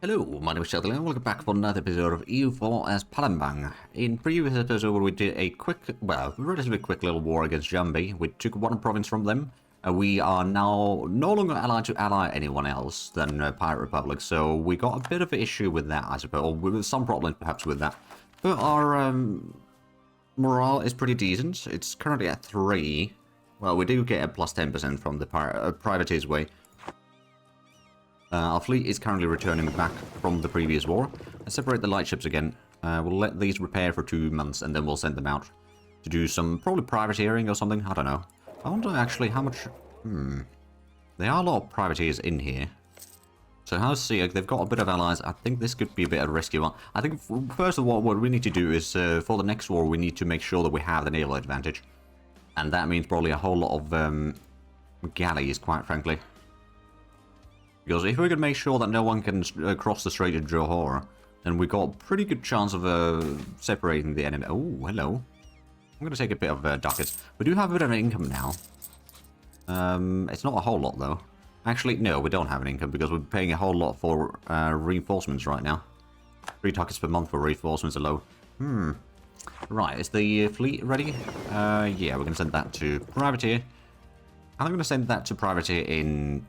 Hello, my name is Zhatelier and welcome back for another episode of EU4 as Palembang. In previous episode we did a quick, well, relatively quick little war against Jambi. We took one province from them. We are now no longer allowed to ally anyone else than Pirate Republic, so we got a bit of an issue with that, I suppose, or with some problems perhaps with that. But our morale is pretty decent. It's currently at 3. Well, we do get a plus 10% from the privateer's way. Our fleet is currently returning back from the previous war. Let's separate the lightships again. We'll let these repair for 2 months and then we'll send them out to do some probably privateering or something. I don't know. I wonder actually how much... There are a lot of privateers in here. So how's Sieg? They've got a bit of allies. I think this could be a bit of a risky one. I think first of all what we need to do is for the next war we need to make sure that we have the naval advantage. And that means probably a whole lot of galleys, quite frankly. Because if we can make sure that no one can cross the Strait of Johor, then we got a pretty good chance of separating the enemy. Oh, hello. I'm going to take a bit of ducats. We do have a bit of an income now. It's not a whole lot, though. Actually, no, we don't have an income because we're paying a whole lot for reinforcements right now. 3 ducats per month for reinforcements alone. Right, is the fleet ready? Yeah, we're going to send that to Privateer. I'm going to send that to Privateer in...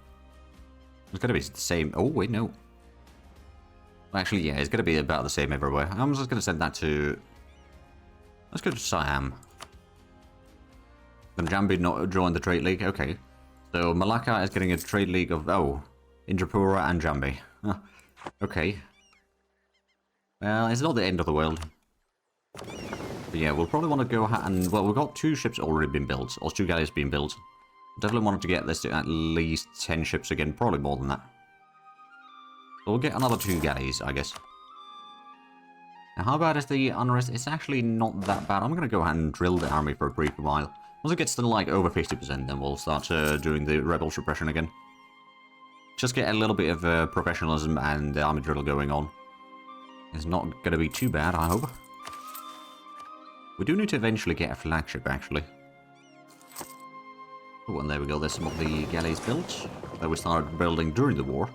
It's going to be the same. Oh, wait, no. Actually, yeah, it's going to be about the same everywhere. I'm just going to send that to... Let's go to Siam. Can Jambi not join the Trade League? Okay. So, Malacca is getting a Trade League of... Oh, Indrapura and Jambi. Huh. Okay. Well, it's not the end of the world. But yeah, we'll probably want to go and... Well, we've got 2 ships already been built. Or 2 galleys being built. Definitely wanted to get this to at least 10 ships again, probably more than that. So we'll get another 2 galleys, I guess. Now, how bad is the unrest? It's actually not that bad. I'm going to go ahead and drill the army for a brief while. Once it gets to like over 50%, then we'll start doing the rebel suppression again. Just get a little bit of professionalism and the army drill going on. It's not going to be too bad, I hope. We do need to eventually get a flagship, actually. Oh, and there we go, there's some of the galleys built that we started building during the war.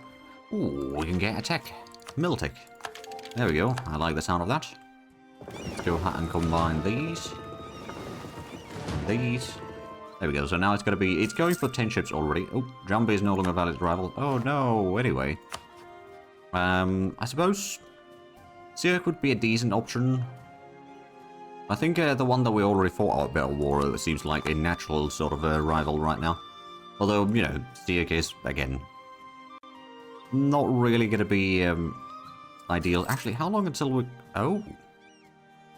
Ooh, we can get a tech. Miltech. There we go, I like the sound of that. Let's go ahead and combine these. And these. There we go, so now it's going to be... It's going for 10 ships already. Oh, Jambi is no longer a valid rival. Oh no, anyway. I suppose... Zurich would be a decent option. I think the one that we already fought out Battle War seems like a natural sort of rival right now. Although, you know, Zurich is, again, not really going to be ideal. Actually, how long until we... Oh!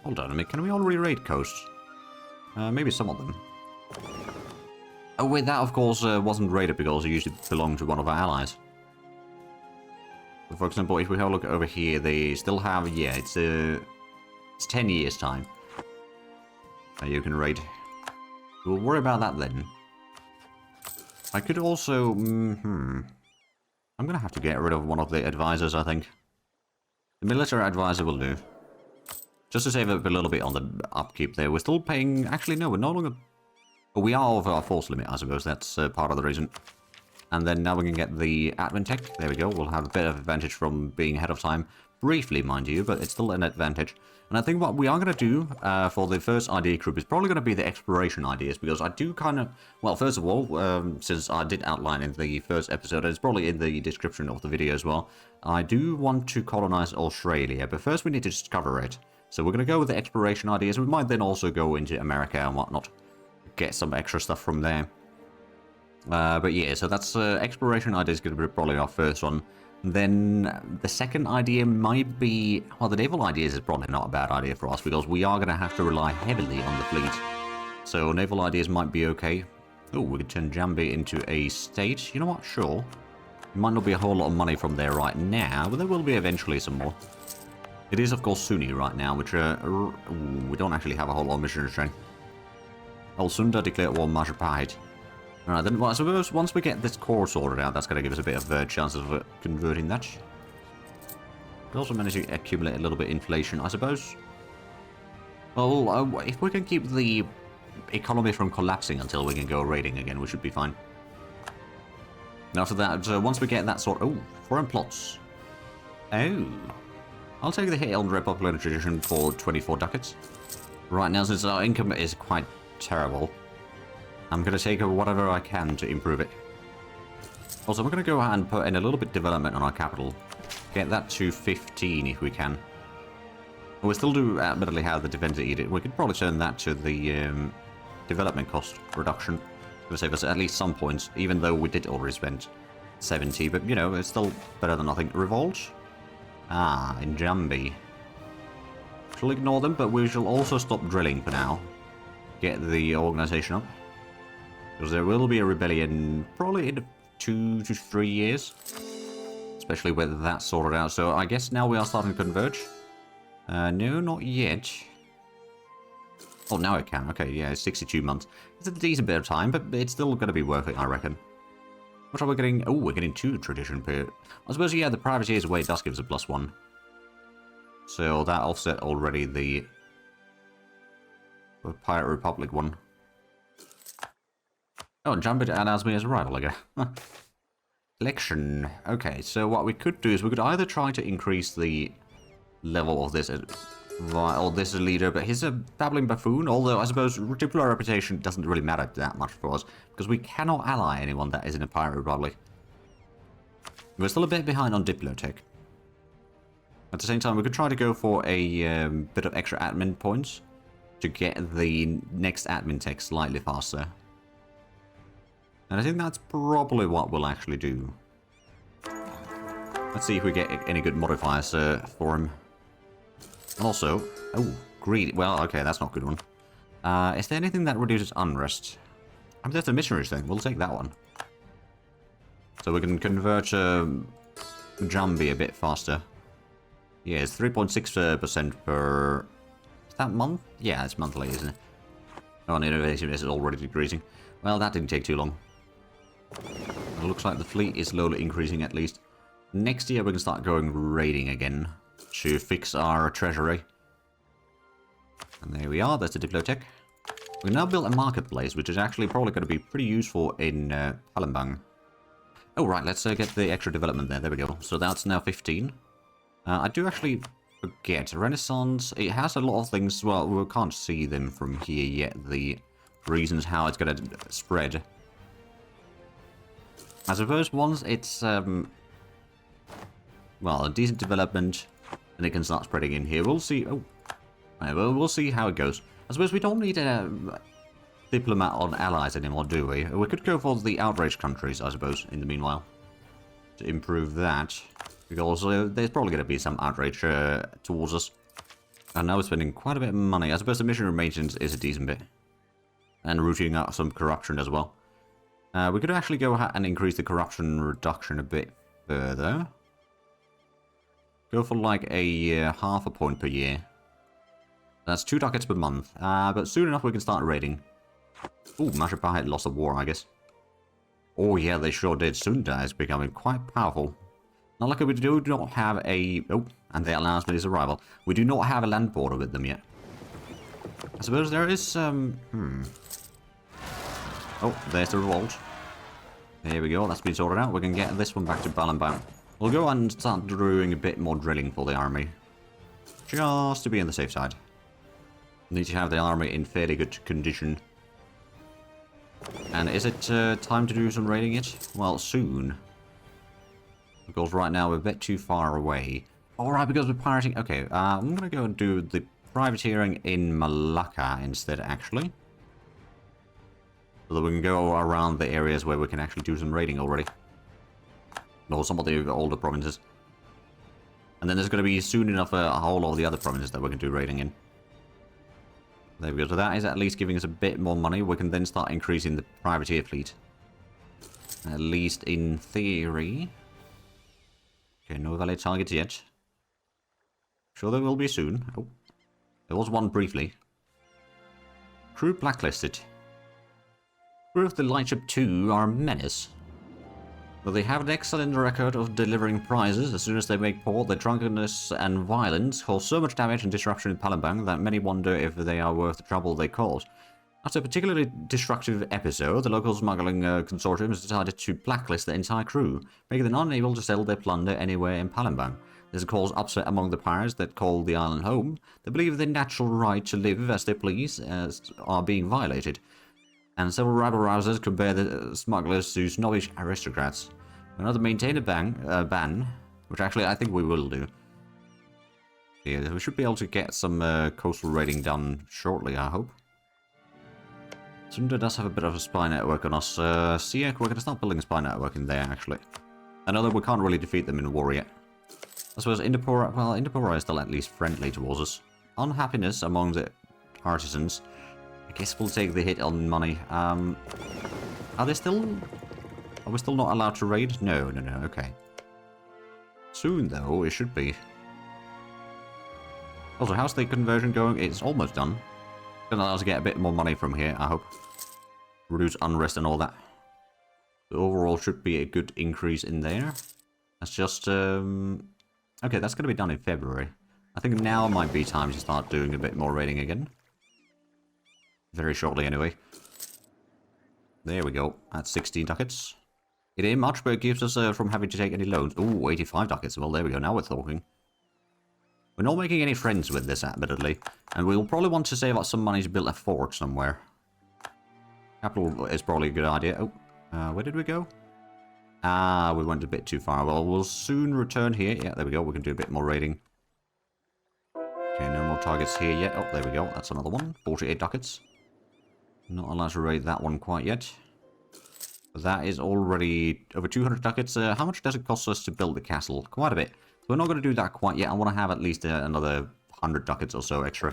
Hold on a minute, can we already raid coasts? Maybe some of them. Oh wait, that of course wasn't raided because it usually belonged to one of our allies. For example, if we have a look over here, they still have... Yeah, it's 10 years time. You can raid. We'll worry about that then. I could also... I'm gonna have to get rid of one of the advisors, I think. The military advisor will do. Just to save up a little bit on the upkeep there. We're still paying... Actually, no, we're no longer... But we are over our force limit, I suppose. That's part of the reason. And then now we can get the admin tech. There we go. We'll have a bit of advantage from being ahead of time. Briefly, mind you, but it's still an advantage. And I think what we are going to do for the first idea group is probably going to be the exploration ideas, because I do kind of... Well, first of all, since I did outline in the first episode, it's probably in the description of the video as well, I do want to colonize Australia, but first we need to discover it. So we're going to go with the exploration ideas. We might then also go into America and whatnot, get some extra stuff from there. But yeah, so that's exploration ideas going to be probably our first one. Then the second idea might be... Well, the naval ideas is probably not a bad idea for us, because we are going to have to rely heavily on the fleet. So naval ideas might be okay. Oh, we could turn Jambi into a state. You know what? Sure. It might not be a whole lot of money from there right now, but there will be eventually some more. It is, of course, Sunni right now, which... we don't actually have a whole lot of missionary strength. Al Sunda declared war Majapahit. Alright, then, well, I suppose once we get this core sorted out, that's going to give us a bit of chance of converting that. We also managed to accumulate a little bit of inflation, I suppose. Well, if we can keep the economy from collapsing until we can go raiding again, we should be fine. And after that, once we get that sort... Oh, foreign plots. Oh. I'll take the hit on Republican tradition for 24 ducats. Right now, since our income is quite terrible, I'm going to take whatever I can to improve it. Also, we're going to go ahead and put in a little bit of development on our capital. Get that to 15 if we can. We still do admittedly have the defense edict. We could probably turn that to the development cost reduction. It's going to save us at least some points, even though we did already spend 70. But, you know, it's still better than nothing. Revolt? Ah, in Jambi. We'll ignore them, but we shall also stop drilling for now. Get the organization up. Because there will be a rebellion probably in 2 to 3 years. Especially with that sorted out. So I guess now we are starting to converge. No, not yet. Oh, now it can. Okay, yeah, it's 62 months. It's a decent bit of time, but it's still going to be worth it, I reckon. What are we getting? Oh, we're getting 2 tradition per... I suppose, yeah, the privateer's way does give us a +1. So that offset already the Pirate Republic one. Oh, Jambit allows me as a rival again. Election. Okay, so what we could do is we could either try to increase the level of this or this leader, but he's a babbling buffoon, although I suppose Diplo reputation doesn't really matter that much for us, because we cannot ally anyone that is in a Pirate Republic. We're still a bit behind on Diplo tech. At the same time, we could try to go for a bit of extra admin points to get the next admin tech slightly faster. And I think that's probably what we'll actually do. Let's see if we get any good modifiers for him. Also, oh, greed. Well, okay, that's not a good one. Is there anything that reduces unrest? I mean, there's a missionaries thing. We'll take that one. So we can convert Jambi a bit faster. Yeah, it's 3.6% per... Is that month? Yeah, it's monthly, isn't it? Oh, and innovation is already decreasing. Well, that didn't take too long. It looks like the fleet is slowly increasing at least. Next year we can start going raiding again to fix our treasury. And there we are, that's the Diplotech. We now built a marketplace, which is actually probably going to be pretty useful in Palembang. Oh right, let's get the extra development there, there we go. So that's now 15. I do actually forget, Renaissance, it has a lot of things, well, we can't see them from here yet, the reasons how it's going to spread. I suppose once it's, well, a decent development, and it can start spreading in here. We'll see. Oh, right, well, we'll see how it goes. I suppose we don't need a diplomat on allies anymore, do we? We could go for the outraged countries, I suppose, in the meanwhile, to improve that. Because there's probably going to be some outrage towards us. And now we're spending quite a bit of money. I suppose the missionary maintenance is a decent bit. And rooting out some corruption as well. We could actually go ahead and increase the corruption reduction a bit further. Go for like a half a point per year. That's 2 ducats per month. But soon enough we can start raiding. Ooh, Mashapa had lost the war, I guess. Oh yeah, they sure did. Sunda is becoming quite powerful. Not like we do not have a... Oh, and they announced his arrival. We do not have a land border with them yet. I suppose there is some... Oh, there's the revolt. There we go, that's been sorted out. We can get this one back to Palembang. We'll go and start doing a bit more drilling for the army. Just to be on the safe side. Need to have the army in fairly good condition. And is it time to do some raiding yet? Well, soon. Because right now we're a bit too far away. Alright, because we're pirating... Okay, I'm going to go and do the privateering in Malacca instead, actually. So that we can go around the areas where we can actually do some raiding already. Or some of the older provinces. And then there's going to be soon enough a whole lot of the other provinces that we can do raiding in. There we go. So that is at least giving us a bit more money. We can then start increasing the privateer fleet. At least in theory. Okay, no valid targets yet. Sure there will be soon. Oh, there was one briefly. Crew blacklisted. Crew of the Lightship 2 are a menace. Though they have an excellent record of delivering prizes, as soon as they make port, their drunkenness and violence cause so much damage and disruption in Palembang that many wonder if they are worth the trouble they cause. After a particularly destructive episode, the local smuggling consortium has decided to blacklist the entire crew, making them unable to sell their plunder anywhere in Palembang. This has caused upset among the pirates that call the island home. They believe their natural right to live as they please are being violated. And several rabble-rousers compare the smugglers to snobbish aristocrats. We're not to maintain a ban, which actually I think we will do. Yeah, we should be able to get some coastal raiding done shortly, I hope. Sunda does have a bit of a spy network on us. Siak, we're going to start building a spy network in there, actually. I know that we can't really defeat them in war yet. I suppose Indapura is still at least friendly towards us. Unhappiness among the artisans. I guess we'll take the hit on money. Are we still not allowed to raid? No, okay. Soon, though, it should be. Also, how's the conversion going? It's almost done. Gonna allow us to get a bit more money from here, I hope. Reduce unrest and all that. The overall should be a good increase in there. That's just, okay, that's gonna be done in February. I think now might be time to start doing a bit more raiding again. Very shortly, anyway. There we go. That's 16 ducats. It ain't much, but it keeps us from having to take any loans. Ooh, 85 ducats. Well, there we go. Now we're talking. We're not making any friends with this, admittedly. And we'll probably want to save up some money to build a fort somewhere. Capital is probably a good idea. Oh, where did we go? Ah, we went a bit too far. Well, we'll soon return here. Yeah, there we go. We can do a bit more raiding. Okay, no more targets here yet. Oh, there we go. That's another one. 48 ducats. Not allowed to raid that one quite yet. But that is already over 200 ducats. How much does it cost us to build the castle? Quite a bit. So we're not going to do that quite yet. I want to have at least another 100 ducats or so extra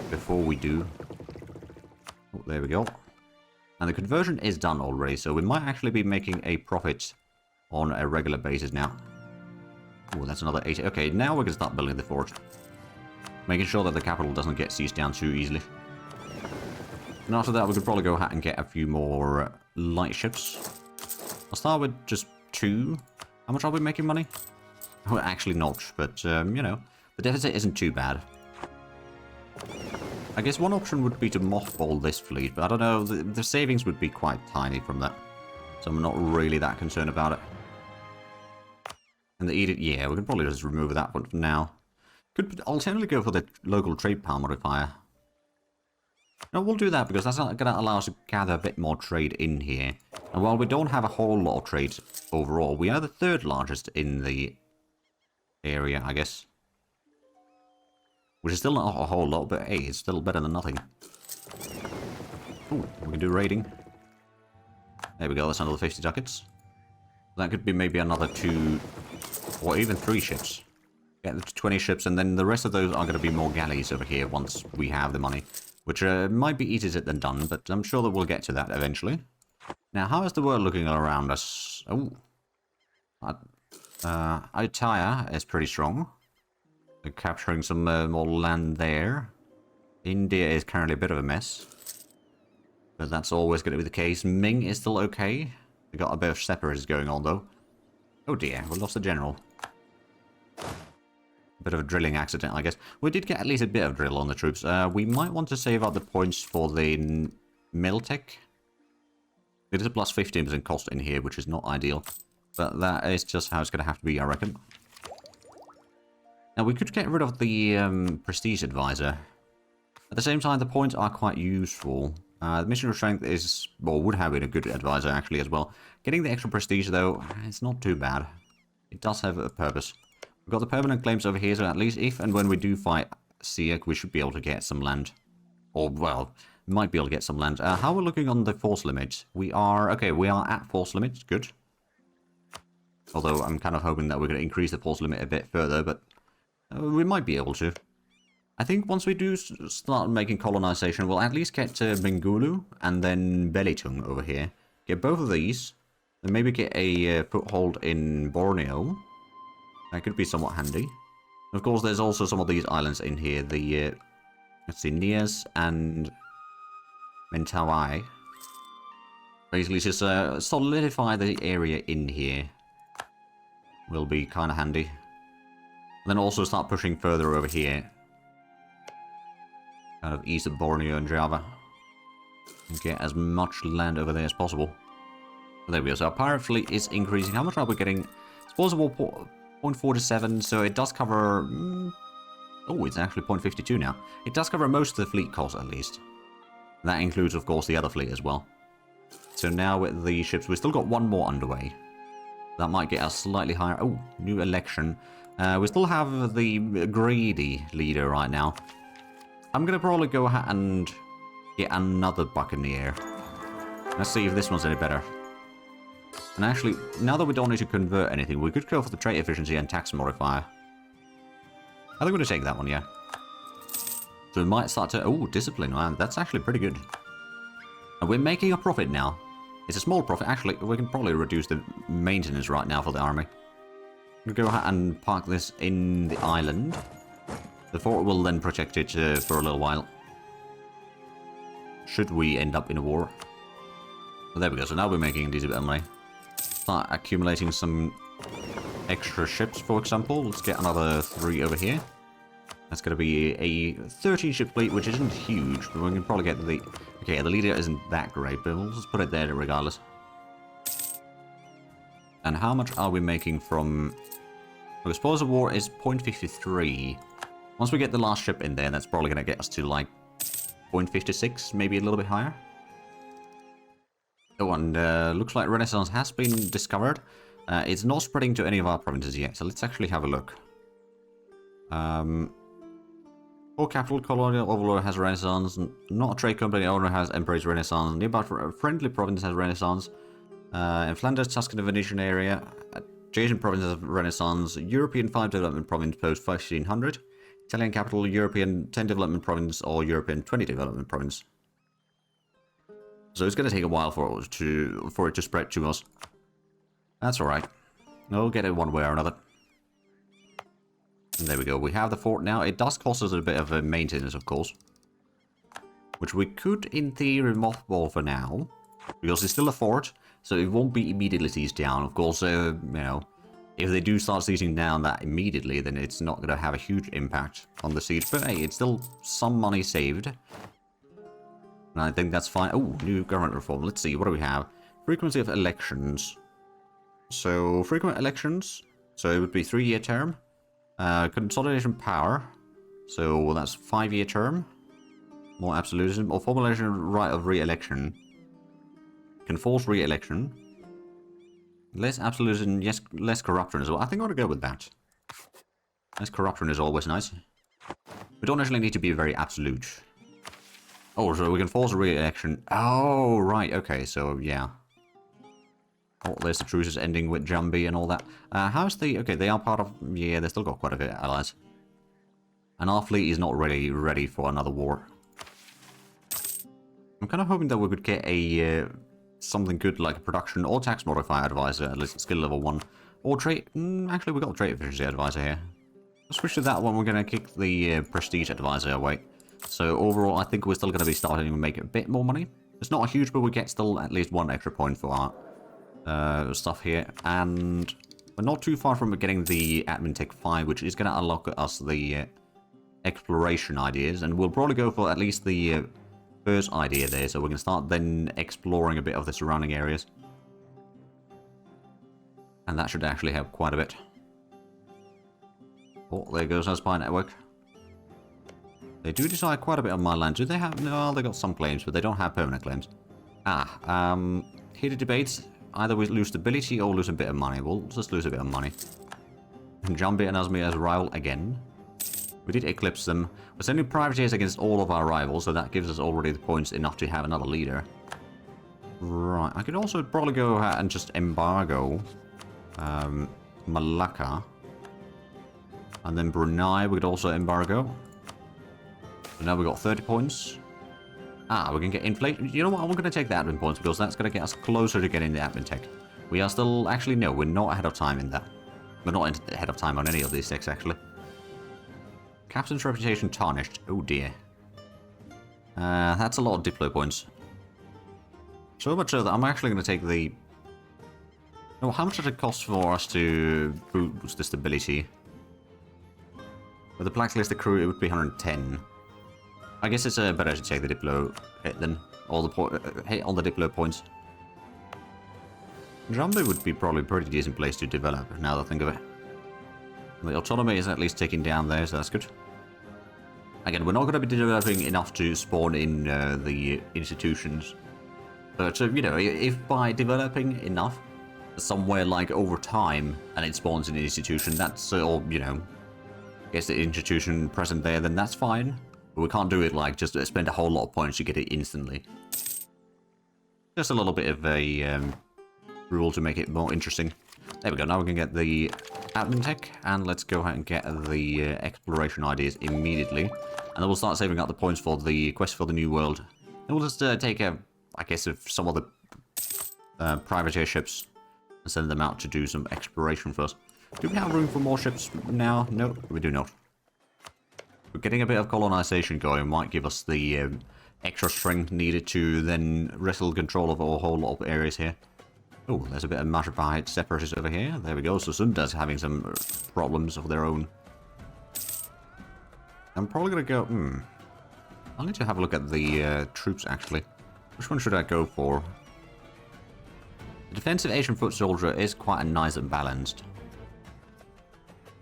before we do. Oh, there we go. And the conversion is done already, so we might actually be making a profit on a regular basis now. Oh, that's another 80. Okay, now we can start building the fort. Making sure that the capital doesn't get seized down too easily. And after that, we could probably go ahead and get a few more light ships. I'll start with just 2. How much are we making money? Well, actually not, but, you know, the deficit isn't too bad. I guess one option would be to mothball this fleet, but I don't know, the savings would be quite tiny from that. So I'm not really that concerned about it. And the edict, yeah, we can probably just remove that one for now. Could alternatively go for the local trade power modifier. No, we'll do that because that's going to allow us to gather a bit more trade in here. And while we don't have a whole lot of trade overall, we are the 3rd largest in the area, I guess. Which is still not a whole lot, but hey, it's still better than nothing. Ooh, we can do raiding. There we go, that's another 50 ducats. That could be maybe another 2 or even 3 ships. Get the 20 ships, and then the rest of those are going to be more galleys over here once we have the money. Which might be easier than done, but I'm sure that we'll get to that eventually. Now, how is the world looking around us? Oh. Zhatelier is pretty strong. They're capturing some more land there. India is currently a bit of a mess. But that's always going to be the case. Ming is still okay. We got a bit of separatists going on, though. Oh dear, we lost the general. A bit of a drilling accident, I guess. We did get at least a bit of drill on the troops. We might want to save up the points for the Miltech. It is a plus 15% cost in here, which is not ideal. But that is just how it's going to have to be, I reckon. Now, we could get rid of the Prestige Advisor. At the same time, the points are quite useful. The Mission Strength is, well, would have been a good advisor, actually, as well. Getting the extra Prestige, though, it's not too bad. It does have a purpose. We've got the permanent claims over here, so at least if and when we do fight Siak, we should be able to get some land. Or, well, might be able to get some land. How are we looking on the force limit? We are, okay, we are at force limit. Good. Although I'm kind of hoping that we're going to increase the force limit a bit further, but we might be able to. I think once we do start making colonization, we'll at least get Bengulu and then Belitung over here. Get both of these. Then maybe get a foothold in Borneo. That could be somewhat handy. Of course, there's also some of these islands in here. The, let's see, Nias and Mentawai. Basically, just solidify the area in here. Will be kind of handy. And then also start pushing further over here. Kind of east of Borneo and Java. And get as much land over there as possible. There we go. So our pirate fleet is increasing. How much are we getting? Disposable 0.47, so it does cover... oh, it's actually 0.52 now. It does cover most of the fleet cost, at least. That includes, of course, the other fleet as well. So now with the ships, we've still got one more underway. That might get us slightly higher. Oh, new election. We still have the greedy leader right now. I'm going to probably go ahead and get another buccaneer. Let's see if this one's any better. And actually, now that we don't need to convert anything, we could go for the trade efficiency and tax modifier. I think we're going to take that one, yeah. So we might start to... oh, discipline, man. That's actually pretty good. And we're making a profit now. It's a small profit. Actually, we can probably reduce the maintenance right now for the army. We'll go ahead and park this in the island. The fort will then protect it for a little while. Should we end up in a war. Well, there we go. So now we're making a decent bit of money. Start accumulating some extra ships, for example. Let's get another 3 over here. That's going to be a 13-ship fleet, which isn't huge, but we can probably get the... okay, the leader isn't that great, but we'll just put it there regardless. And how much are we making from... well, spoils of war is 0.53. Once we get the last ship in there, that's probably going to get us to, like, 0.56, maybe a little bit higher. Oh, and looks like Renaissance has been discovered. It's not spreading to any of our provinces yet, so let's actually have a look. Core capital colonial overlord has Renaissance. Not a trade company owner has Emperor's Renaissance. Nearby friendly province has Renaissance. In Flanders, Tuscany, Venetian area, adjacent provinces have Renaissance. European 5 development province post 1500. Italian capital, European 10 development province, or European 20 development province. So it's going to take a while for it to spread to us. That's alright. We'll get it one way or another. And there we go. We have the fort now. It does cost us a bit of maintenance, of course. Which we could, in theory, mothball for now. Because it's still a fort, so it won't be immediately seized down. Of course, you know, if they do start seizing down that immediately, then it's not going to have a huge impact on the siege. But hey, it's still some money saved. And I think that's fine. Oh, new government reform. Let's see, what do we have? Frequency of elections. So, frequent elections. So, it would be 3-year term. Consolidation power. So, that's 5-year term. More absolutism. Or formulation right of re-election. Can force re-election. Less absolutism, yes, less corruption as well. I think I want to go with that. Less corruption is always nice. We don't actually need to be very absolute. Oh, so we can force a re-election. Oh, right, okay, so, yeah. Oh, there's the truces ending with Jambi and all that. How's the... okay, they are part of... yeah, they've still got quite a bit of allies. And our fleet is not really ready for another war. I'm kind of hoping that we could get a... something good like a production or tax modifier advisor, at least skill level 1. Or trade... actually, we got a trade efficiency advisor here. Let's switch to that one. We're going to kick the prestige advisor away. So overall, I think we're still going to be starting to make a bit more money. It's not a huge, but we get still at least 1 extra point for our stuff here. And we're not too far from getting the admin tech 5, which is going to unlock us the exploration ideas. And we'll probably go for at least the first idea there, so we can start then exploring a bit of the surrounding areas. And that should actually help quite a bit. Oh, there goes our spy network. They do decide quite a bit on my land. Do they have... no, they got some claims, but they don't have permanent claims. Heated debates. Either we lose stability or lose a bit of money. We'll just lose a bit of money. Jambi and Asmi as a rival again. We did eclipse them. We're sending privateers against all of our rivals, so that gives us already the points enough to have another leader. Right, I could also probably go ahead and just embargo Malacca. And then Brunei we could also embargo. So now we've got 30 points. We can get inflation. You know what, I'm going to take the admin points because that's going to get us closer to getting the admin tech. We are still... actually, no, we're not ahead of time in that. We're not ahead of time on any of these techs, actually. Captain's reputation tarnished. Oh dear. That's a lot of Diplo points. So much so that I'm actually going to take the... oh, how much does it cost for us to boost the stability? With the blacklisted crew, it would be 110. I guess it's better to take the Diplo hit than all the hit on the Diplo points. Jambi would be probably a pretty decent place to develop, now that I think of it. The autonomy is at least ticking down there, so that's good. Again, we're not going to be developing enough to spawn in the institutions. But, you know, if by developing enough, somewhere like over time, and it spawns in an institution, that's, or, you know, gets the institution present there, then that's fine. But we can't do it like just spend a whole lot of points to get it instantly. Just a little bit of a rule to make it more interesting. There we go, now we can get the admin tech, and let's go ahead and get the exploration ideas immediately. And then we'll start saving up the points for the quest for the new world. And we'll just take a, I guess, of some of the privateer ships and send them out to do some exploration first. Do we have room for more ships now? No, we do not. But getting a bit of colonization going might give us the extra strength needed to then wrestle control of a whole lot of areas here. Oh, there's a bit of Majapahit separatists over here. There we go. So Sunda's having some problems of their own. I'm probably going to go... I'll need to have a look at the troops, actually. Which one should I go for? The defensive Asian foot soldier is quite a nice and balanced.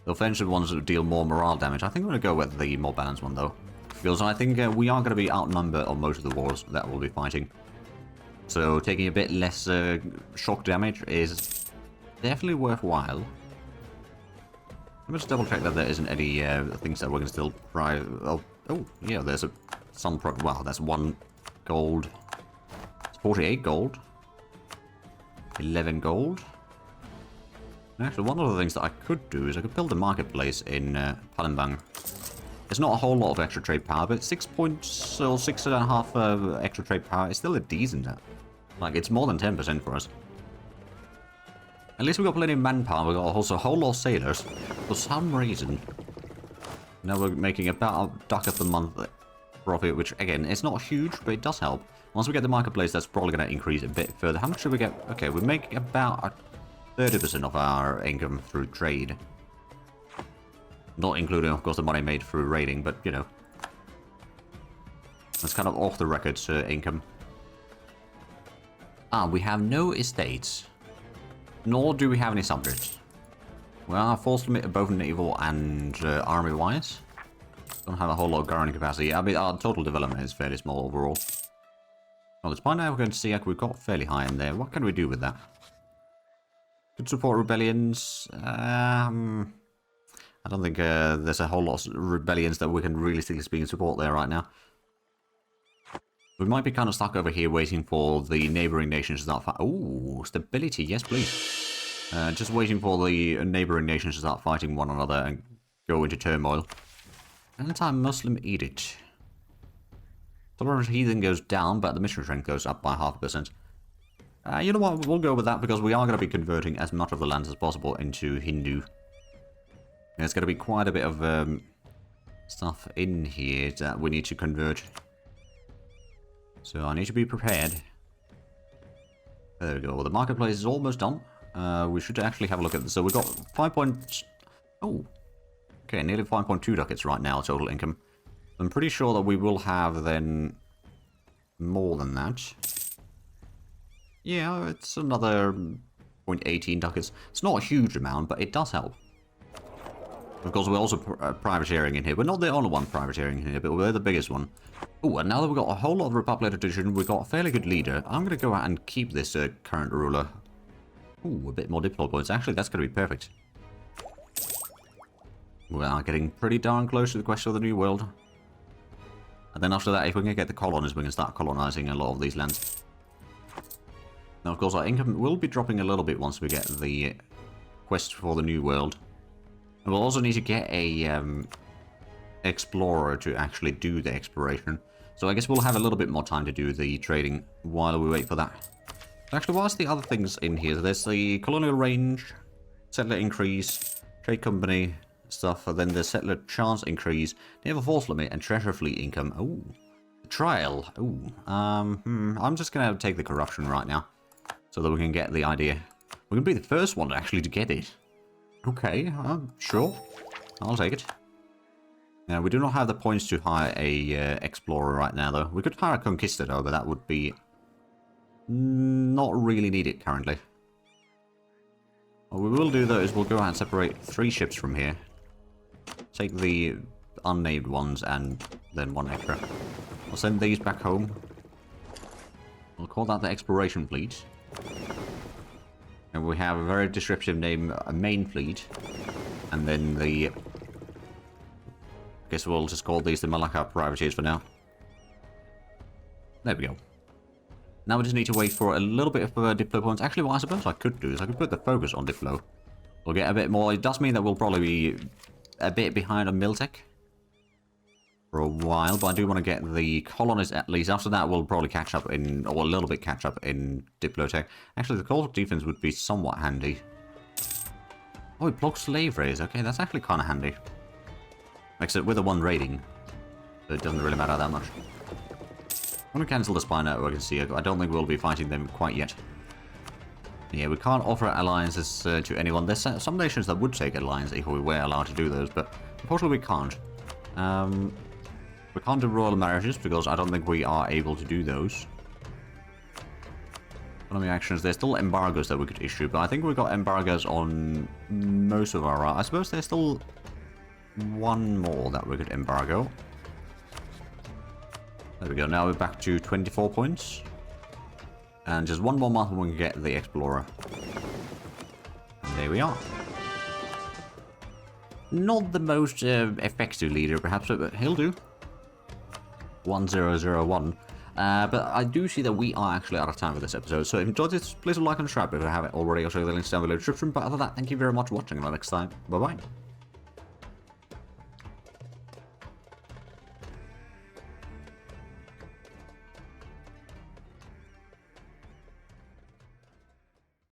The offensive ones that deal more morale damage. I think I'm going to go with the more balanced one, though. Because I think we are going to be outnumbered on most of the wars that we'll be fighting. So taking a bit less shock damage is definitely worthwhile. Let me just double check that there isn't any things that we can still pry. Oh, yeah, there's some. Wow, that's 1 gold. It's 48 gold. 11 gold. And actually, one of the things that I could do is I could build a marketplace in Palembang. It's not a whole lot of extra trade power, but 6 points or 6.5 extra trade power is still a decent. Like, it's more than 10% for us. At least we've got plenty of manpower. We've got also a whole lot of sailors. For some reason, now we're making about a ducat a month profit, which, again, it's not huge, but it does help. Once we get the marketplace, that's probably going to increase a bit further. How much do we get? Okay, we make about 30% of our income through trade. Not including, of course, the money made through raiding, but, you know. That's kind of off the record income. Ah, we have no estates. Nor do we have any subjects. We are forced limit both naval and army-wise. Don't have a whole lot of guarding capacity. I mean, our total development is fairly small overall. Well, this point now we're going to see we've got fairly high in there. What can we do with that? Could support rebellions. I don't think there's a whole lot of rebellions that we can realistically speaking support there right now. We might be kind of stuck over here waiting for the neighbouring nations to start fighting. Ooh, stability, yes please. Just waiting for the neighbouring nations to start fighting one another and go into turmoil. Anti-Muslim edict. Tolerance of heathen goes down, but the mission strength goes up by 0.5%. You know what, we'll go with that because we are going to be converting as much of the land as possible into Hindu. There's going to be quite a bit of stuff in here that we need to convert. So I need to be prepared. There we go. Well, the marketplace is almost done. We should actually have a look at this. So we've got 5 points. Oh. Okay, nearly 5.2 ducats right now, total income. I'm pretty sure that we will have then more than that. Yeah, it's another 0.18 ducats. It's not a huge amount, but it does help. Of course, we're also privateering in here. We're not the only one privateering in here, but we're the biggest one. Oh, and now that we've got a whole lot of Republic edition, we've got a fairly good leader. I'm going to go out and keep this current ruler. Ooh, a bit more diplomat points. Actually, that's going to be perfect. We are getting pretty darn close to the quest of the New World. And then after that, if we can get the colonies, we can start colonizing a lot of these lands. Now, of course, our income will be dropping a little bit once we get the quest for the New World. And we'll also need to get a explorer to actually do the exploration. So I guess we'll have a little bit more time to do the trading while we wait for that. Actually, what's the other things in here? There's the colonial range, settler increase, trade company stuff, and then the settler chance increase, naval force limit, and treasure fleet income. Oh, trial. Oh, I'm just gonna take the corruption right now, so that we can get the idea. We're gonna be the first one actually to get it. Okay, sure, I'll take it. Now, we do not have the points to hire a explorer right now, though. We could hire a conquistador, but that would be not really needed currently. What we will do, though, is we'll go out and separate 3 ships from here take the unnamed ones and then one extra. I'll send these back home. We'll call that the Exploration Fleet. And we have a very descriptive name, a main fleet. And then the... I guess we'll just call these the Malaya privateers for now. There we go. Now we just need to wait for a little bit of Diplo points. Actually, what I suppose I could do is I could put the focus on Diplo. We'll get a bit more. It does mean that we'll probably be a bit behind on Miltech for a while, but I do want to get the colonists at least. After that, we'll probably catch up in, or a little bit catch up in Diplotech. Actually, the Cold Defense would be somewhat handy. Oh, it blocks slave rays. Okay, that's actually kind of handy. Except with a 1 rating, so it doesn't really matter that much. I'm going to cancel the spy network and see. I don't think we'll be fighting them quite yet. Yeah, we can't offer alliances to anyone. There's some nations that would take alliance if we were allowed to do those, but unfortunately we can't. We can't do royal marriages because I don't think we are able to do those. Economic actions, there's still embargoes that we could issue, but I think we've got embargoes on most of our... I suppose there's still one more that we could embargo. There we go, now we're back to 24 points. And just one more month and we can get the Explorer. And there we are. Not the most effective leader, perhaps, but he'll do. 1001. But I do see that we are actually out of time for this episode, so if you enjoyed this, please like and subscribe if you haven't already. I'll show you the links down below in the description, but other than that, thank you very much for watching, and until next time, bye-bye.